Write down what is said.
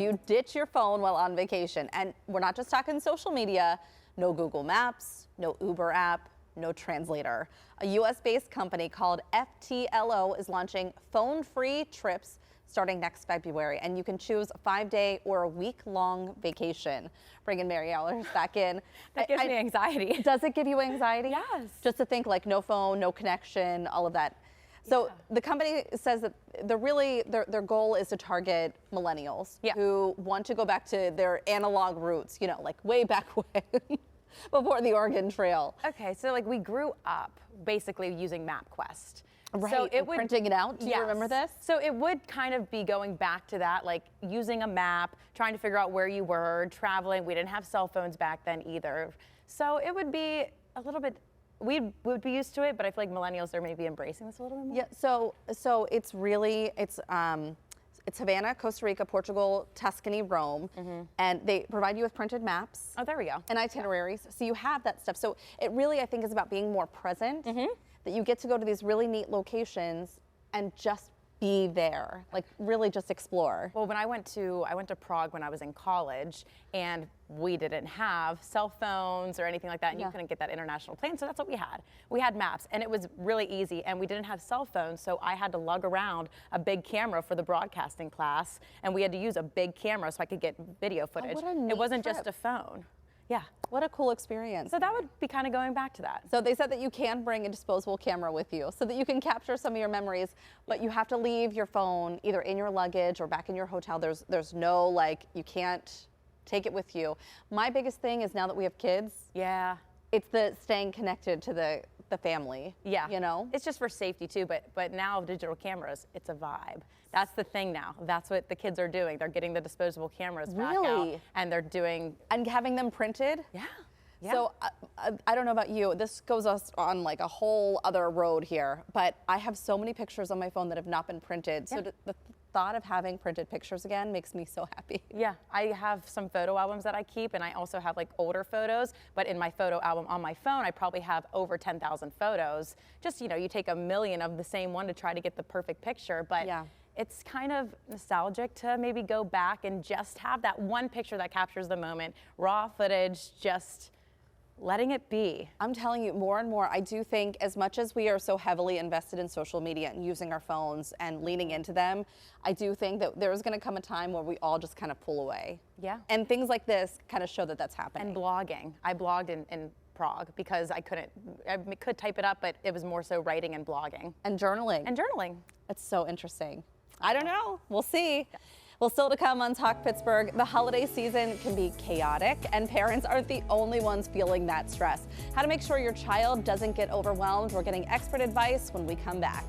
you ditch your phone while on vacation? And we're not just talking social media, no Google Maps, no Uber app, no translator. A US-based company called FTLO is launching phone-free trips starting next February, and you can choose a 5-day or a week-long vacation. Bringing Mary Allers back in. That gives me anxiety. Does it give you anxiety? Yes. Just to think like no phone, no connection, all of that. So the company says that their goal is to target millennials who want to go back to their analog roots, you know, like way back when. Before the Oregon Trail. Okay, so like we grew up basically using MapQuest. Right, so it would, printing it out. Do you remember this? So it would kind of be going back to that, like using a map, trying to figure out where you were, traveling. We didn't have cell phones back then either. So it would be a little bit, we would be used to it, but I feel like millennials are maybe embracing this a little bit more. Yeah, so it's really, it's Havana, Costa Rica, Portugal, Tuscany, Rome, and they provide you with printed maps. Oh, there we go. And itineraries, so you have that stuff. So it really, I think, is about being more present, that you get to go to these really neat locations and just be there, like really just explore. Well, when I went to Prague when I was in college, and we didn't have cell phones or anything like that, and you couldn't get that international plane, so that's what we had. We had maps, and it was really easy, and we didn't have cell phones, so I had to lug around a big camera for the broadcasting class, and we had to use a big camera so I could get video footage. what a neat It wasn't trip. just a phone. Yeah. What a cool experience. So that would be kind of going back to that. So they said that you can bring a disposable camera with you so that you can capture some of your memories, but you have to leave your phone either in your luggage or back in your hotel. There's no, like, you can't take it with you. My biggest thing is now that we have kids, it's the staying connected to the family. Yeah. You know? It's just for safety too, but now digital cameras, it's a vibe. That's the thing now. That's what the kids are doing. They're getting the disposable cameras back out, and they're doing... And having them printed? Yeah. So I don't know about you, this goes us on like a whole other road here, but I have so many pictures on my phone that have not been printed. So the thought of having printed pictures again makes me so happy. Yeah, I have some photo albums that I keep, and I also have like older photos, but in my photo album on my phone, I probably have over 10,000 photos. Just, you know, you take a million of the same one to try to get the perfect picture, but it's kind of nostalgic to maybe go back and just have that one picture that captures the moment, raw footage, just letting it be. I'm telling you, more and more, I do think as much as we are so heavily invested in social media and using our phones and leaning into them, I do think that there's going to come a time where we all just kind of pull away. Yeah. And things like this kind of show that that's happening. And blogging. I blogged in Prague because I could type it up, but it was more so writing and blogging. And journaling. And journaling. It's so interesting. I don't know. We'll see. Yeah. Well, still to come on Talk Pittsburgh, the holiday season can be chaotic, and parents aren't the only ones feeling that stress. How to make sure your child doesn't get overwhelmed. We're getting expert advice when we come back.